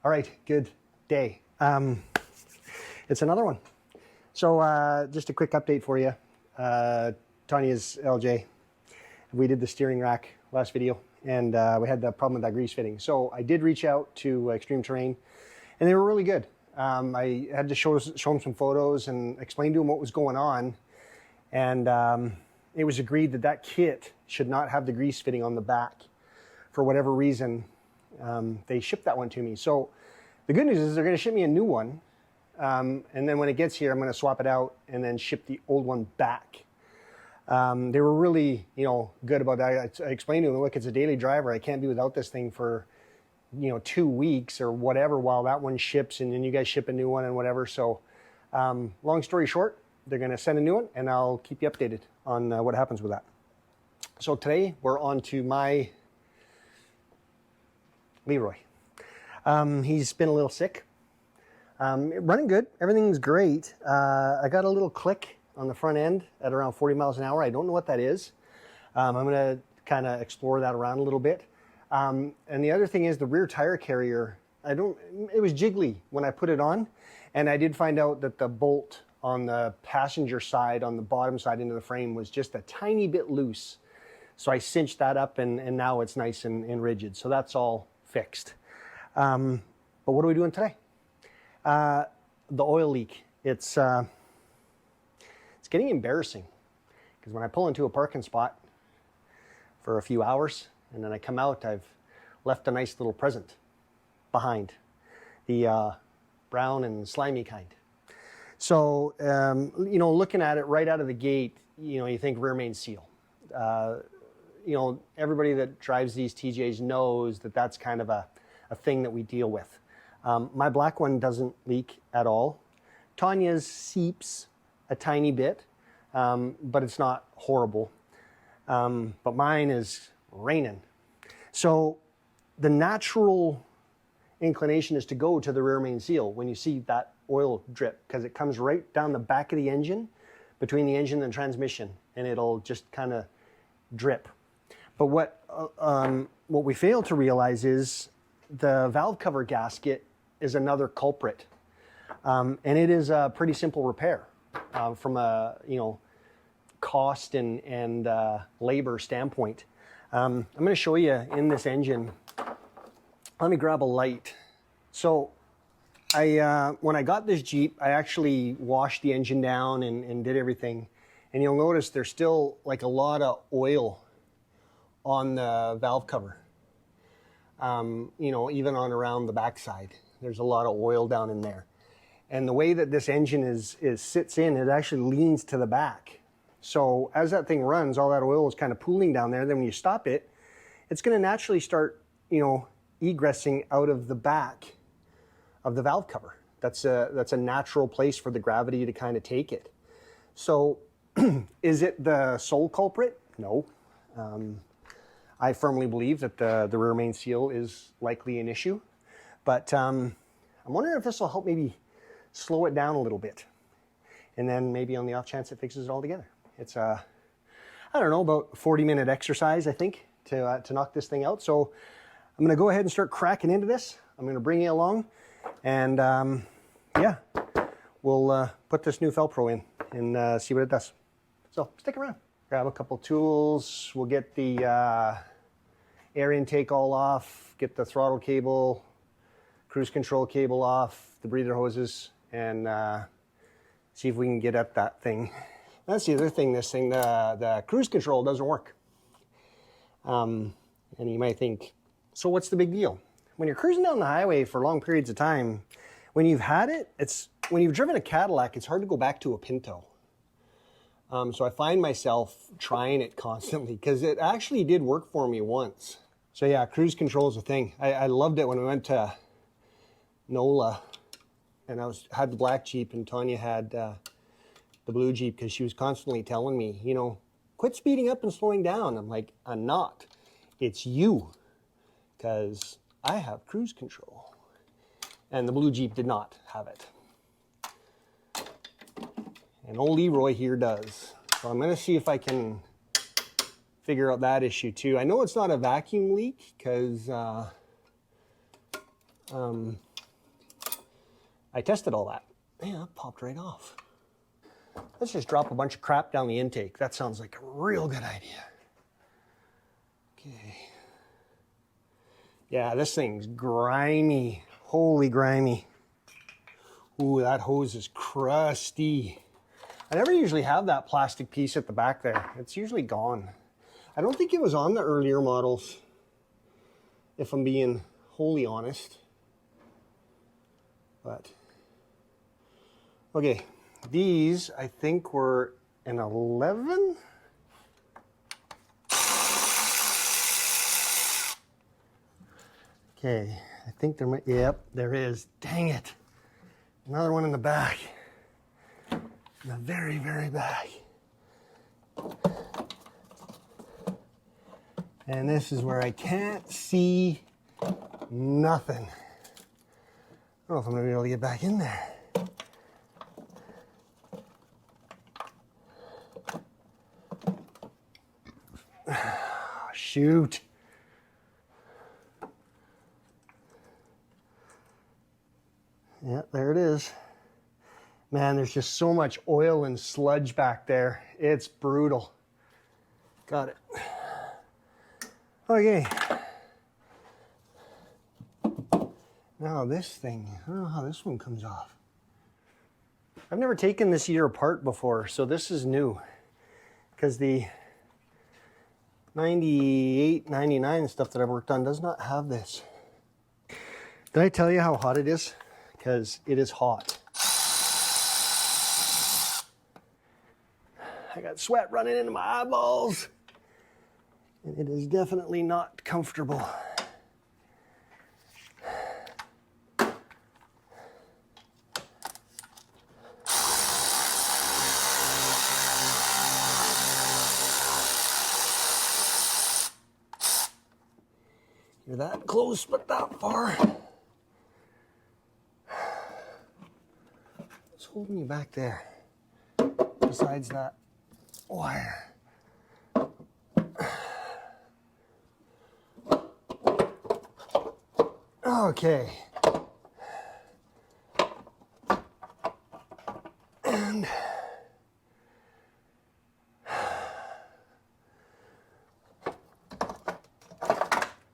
All right, good day. It's another one. So just a quick update for you. Tanya's LJ. We did the steering rack last video, and we had the problem with that grease fitting. So I did reach out to Extreme Terrain, and they were really good. I had to show them some photos and explain to them what was going on, and it was agreed that that kit should not have the grease fitting on the back. For whatever reason, they shipped that one to me. So the good news is they're going to ship me a new one, and then when it gets here, I'm going to swap it out and then ship the old one back. They were really, good about that. I explained to them, look, it's a daily driver. I can't be without this thing for, 2 weeks or whatever while that one ships, and then you guys ship a new one and whatever. So long story short, they're going to send a new one, and I'll keep you updated on what happens with that. So today we're on to my Leroy. He's been a little sick. Running good. Everything's great. I got a little click on the front end at around 40 miles an hour. I don't know what that is. I'm going to kind of explore that around a little bit. And the other thing is the rear tire carrier. It was jiggly when I put it on, and I did find out that the bolt on the passenger side, on the bottom side into the frame, was just a tiny bit loose. So I cinched that up, and now it's nice and rigid. So that's all fixed. But what are we doing today? The oil leak. It's getting embarrassing, because when I pull into a parking spot for a few hours and then I come out, I've left a nice little present behind, the brown and slimy kind. So, looking at it right out of the gate, you think rear main seal. Everybody that drives these TJs knows that that's kind of a thing that we deal with. My black one doesn't leak at all. Tanya's seeps a tiny bit, but it's not horrible. But mine is raining. So the natural inclination is to go to the rear main seal when you see that oil drip, because it comes right down the back of the engine, between the engine and the transmission, and it'll just kind of drip. But what we fail to realize is the valve cover gasket is another culprit, and it is a pretty simple repair from a cost and labor standpoint. I'm going to show you in this engine. Let me grab a light. So when I got this Jeep, I actually washed the engine down and did everything, and you'll notice there's still like a lot of oil on the valve cover. Even on around the backside, there's a lot of oil down in there. And the way that this engine sits in, it actually leans to the back. So as that thing runs, all that oil is kind of pooling down there. Then when you stop it, it's going to naturally start, egressing out of the back of the valve cover. That's a natural place for the gravity to kind of take it. So is it the sole culprit? No. I firmly believe that the rear main seal is likely an issue, but I'm wondering if this will help maybe slow it down a little bit, and then maybe on the off chance it fixes it all together. It's about 40-minute exercise, I think, to knock this thing out. So I'm going to go ahead and start cracking into this. I'm going to bring you along, and we'll put this new Felpro in and see what it does. So stick around. Grab a couple tools. We'll get the air intake all off, get the throttle cable, cruise control cable off, the breather hoses, and see if we can get at that thing. That's the other thing, the cruise control doesn't work. And you might think, so what's the big deal? When you're cruising down the highway for long periods of time, when you've had it, when you've driven a Cadillac, it's hard to go back to a Pinto. So I find myself trying it constantly, because it actually did work for me once. So yeah, cruise control is a thing. I loved it when we went to NOLA, and I had the black Jeep, and Tanya had the blue Jeep, because she was constantly telling me, quit speeding up and slowing down. I'm like, I'm not. It's you, because I have cruise control. And the blue Jeep did not have it. And old Leroy here does. So I'm going to see if I can figure out that issue too. I know it's not a vacuum leak, because I tested all that. Yeah, it popped right off. Let's just drop a bunch of crap down the intake. That sounds like a real good idea. Okay. Yeah, this thing's grimy. Holy grimy. Ooh, that hose is crusty. I never usually have that plastic piece at the back there. It's usually gone. I don't think it was on the earlier models, if I'm being wholly honest. But, okay, these I think were an 11? Okay, I think there might, yep, there is. Dang it. Another one in the back. In the very, very back. And this is where I can't see nothing. I don't know if I'm gonna be able to get back in there. Shoot. Yeah, there it is. Man, there's just so much oil and sludge back there. It's brutal. Got it. Okay. Now this thing, I don't know how this one comes off. I've never taken this ear apart before, so this is new. Because the 98, 99 stuff that I've worked on does not have this. Did I tell you how hot it is? Because it is hot. I got sweat running into my eyeballs. And it is definitely not comfortable. You're that close, but that far. What's holding you back there? Besides that wire. Okay. And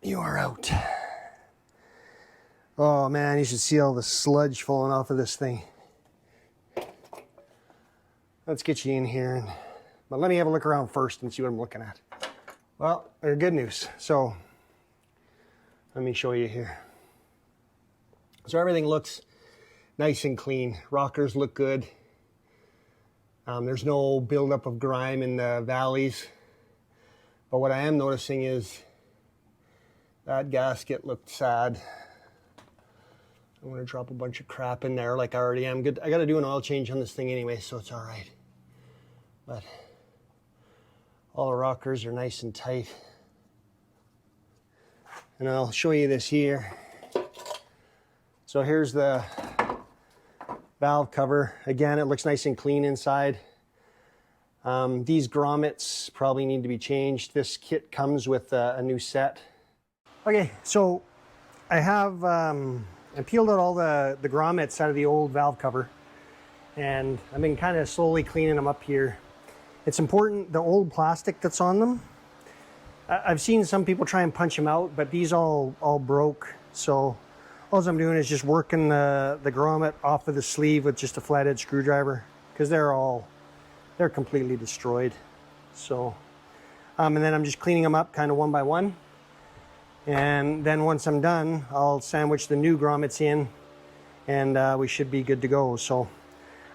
you are out. Oh man, you should see all the sludge falling off of this thing. Let's get you in here, but let me have a look around first and see what I'm looking at. Well, there's good news. So let me show you here. So everything looks nice and clean. Rockers look good. There's no buildup of grime in the valleys. But what I am noticing is that gasket looked sad. I'm gonna drop a bunch of crap in there like I already am. Good. I gotta do an oil change on this thing anyway, so it's all right. But all the rockers are nice and tight. And I'll show you this here. So here's the valve cover. Again, it looks nice and clean inside. These grommets probably need to be changed. This kit comes with a new set. Okay, so I have I peeled out all the grommets out of the old valve cover, and I've been kind of slowly cleaning them up here. It's important, the old plastic that's on them, I've seen some people try and punch them out, but these all broke. So all I'm doing is just working the grommet off of the sleeve with just a flathead screwdriver, because they're completely destroyed. So, and then I'm just cleaning them up kind of one by one. And then once I'm done, I'll sandwich the new grommets in, and we should be good to go. So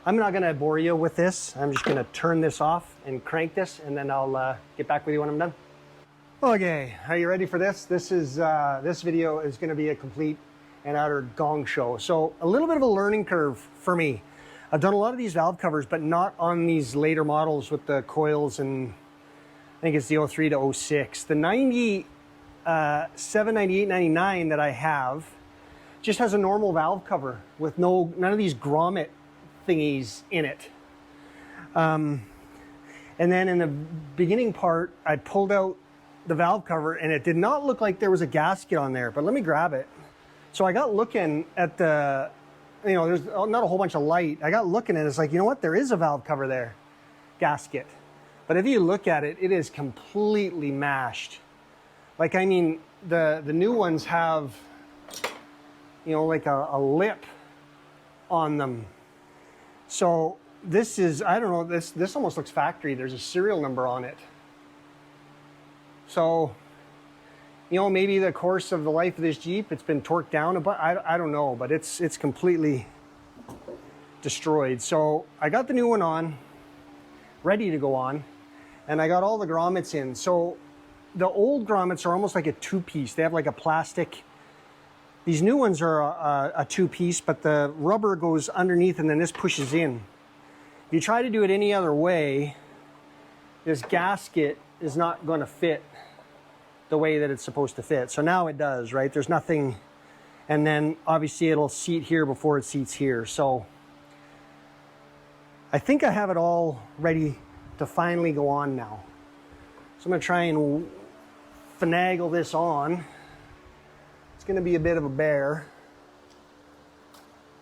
I'm not gonna bore you with this. I'm just gonna turn this off and crank this, and then I'll get back with you when I'm done. Okay, are you ready for this? This video is gonna be a complete and utter gong show. So a little bit of a learning curve for me. I've done a lot of these valve covers, but not on these later models with the coils, and I think it's the 03 to 06. The 97, 98, 99 that I have just has a normal valve cover with none of these grommet thingies in it. And then in the beginning part, I pulled out the valve cover and it did not look like there was a gasket on there, but let me grab it. So I got looking at the you know, there's not a whole bunch of light. I got looking at it, it's like, you know what, there is a valve cover there, gasket. But if you look at it, it is completely mashed. Like, I mean, the new ones have, you know, like a lip on them. So this is, I don't know, this almost looks factory. There's a serial number on it. So, you know, maybe the course of the life of this Jeep, it's been torqued down, but I don't know, but it's completely destroyed. So I got the new one on, ready to go on, and I got all the grommets in. So the old grommets are almost like a two-piece. They have like a plastic. These new ones are a two-piece, but the rubber goes underneath and then this pushes in. If you try to do it any other way, this gasket is not going to fit the way that it's supposed to fit. So now it does, right? There's nothing, and then obviously it'll seat here before it seats here. So I think I have it all ready to finally go on now. So I'm gonna try and finagle this on. It's gonna be a bit of a bear,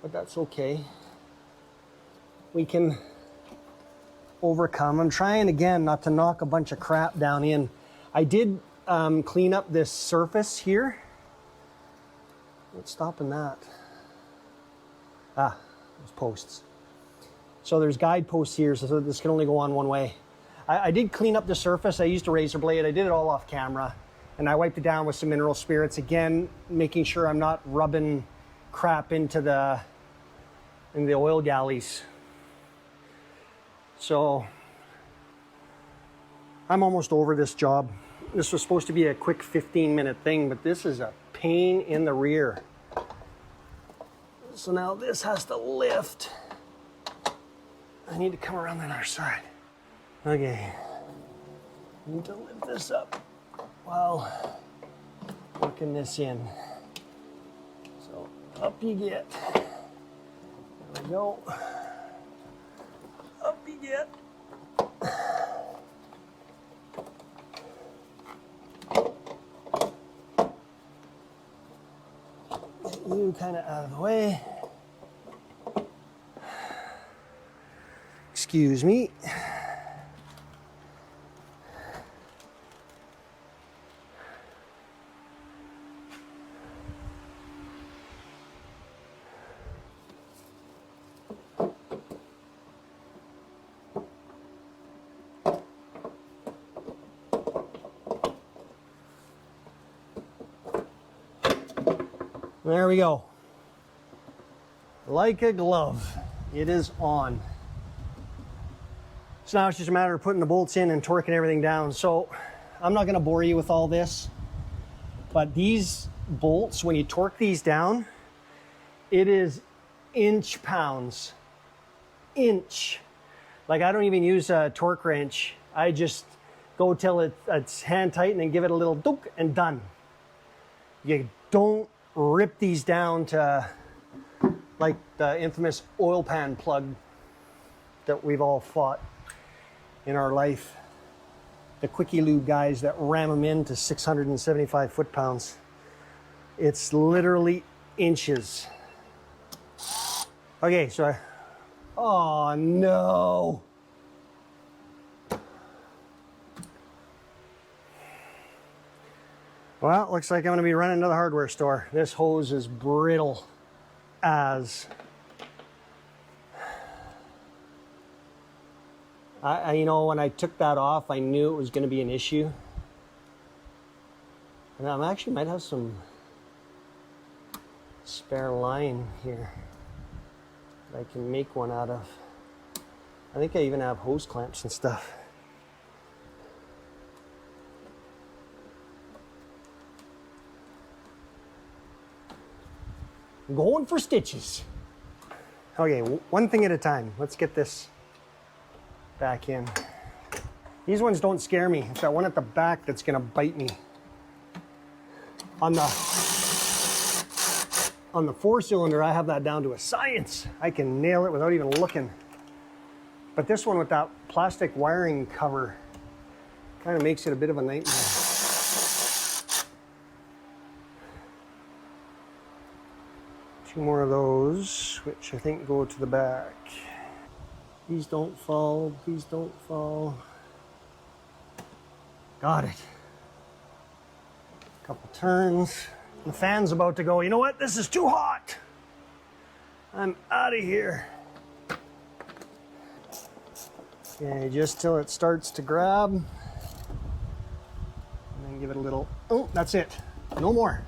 but that's okay. We can overcome. I'm trying again not to knock a bunch of crap down in. I did clean up this surface here. What's stopping that? Ah, those posts. So there's guide posts here, so this can only go on one way. I did clean up the surface. I used a razor blade. I did it all off camera, and I wiped it down with some mineral spirits. Again, making sure I'm not rubbing crap into the oil galleys. So I'm almost over this job. This was supposed to be a quick 15-minute thing, but this is a pain in the rear. So now this has to lift. I need to come around that other side. Okay, I need to lift this up while working this in. So up you get. There we go. Up you get. Get you kind of out of the way. Excuse me. There we go. Like a glove, it is on. So now it's just a matter of putting the bolts in and torquing everything down. So I'm not gonna bore you with all this, but these bolts, when you torque these down, it is inch pounds. Inch. Like, I don't even use a torque wrench. I just go till it's hand tight and then give it a little dunk and done. You don't rip these down to like the infamous oil pan plug that we've all fought in our life. The quickie lube guys that ram them into 675 foot-pounds. It's literally inches. Okay, so oh no. Well, looks like I'm gonna be running to the hardware store. This hose is brittle as. You know, when I took that off, I knew it was gonna be an issue. And I actually might have some spare line here that I can make one out of. I think I even have hose clamps and stuff. Going for stitches. Okay, one thing at a time. Let's get this back in. These ones don't scare me. It's that one at the back that's gonna bite me. On the 4-cylinder, I have that down to a science. I can nail it without even looking. But this one with that plastic wiring cover kind of makes it a bit of a nightmare. 2 more of those, which I think go to the back. Please don't fall, please don't fall. Got it. Couple turns. The fan's about to go, you know what, this is too hot. I'm out of here. Okay, just till it starts to grab. And then give it a little, oh, that's it. No more.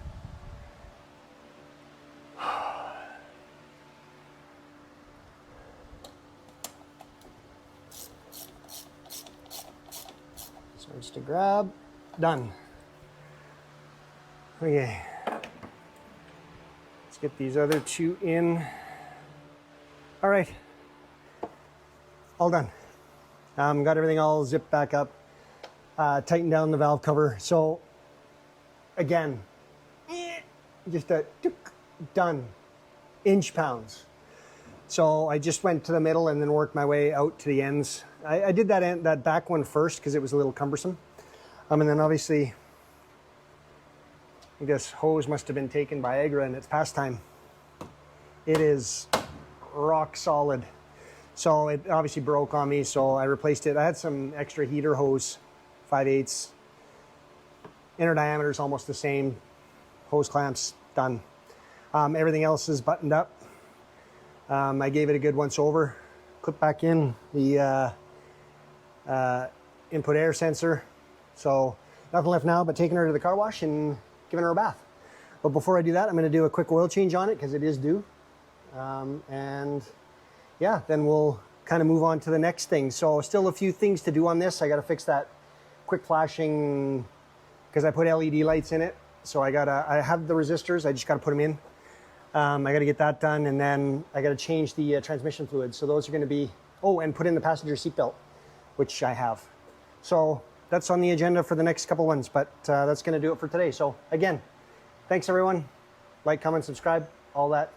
Starts to grab, done. Okay, let's get these other 2 in. All right, all done. Got everything all zipped back up, tightened down the valve cover. So again, just a done, inch pounds. So I just went to the middle and then worked my way out to the ends. I did that back one first because it was a little cumbersome. And then obviously, I guess hose must have been taken by Agra and it's past time. It is rock solid. So it obviously broke on me, so I replaced it. I had some extra heater hose, 5/8. Inner diameter is almost the same. Hose clamps, done. Everything else is buttoned up. I gave it a good once over. Clip back in the input air sensor. So nothing left now but taking her to the car wash and giving her a bath. But before I do that, I'm going to do a quick oil change on it because it is due. And yeah, then we'll kind of move on to the next thing. So still a few things to do on this. I got to fix that quick flashing because I put LED lights in it. So I have the resistors. I just got to put them in. I got to get that done, and then I got to change the transmission fluid. So those are going to be, oh, and put in the passenger seatbelt, which I have. So that's on the agenda for the next couple ones, but that's going to do it for today. So again, thanks everyone. Like, comment, subscribe, all that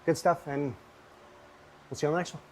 good stuff, and we'll see you on the next one.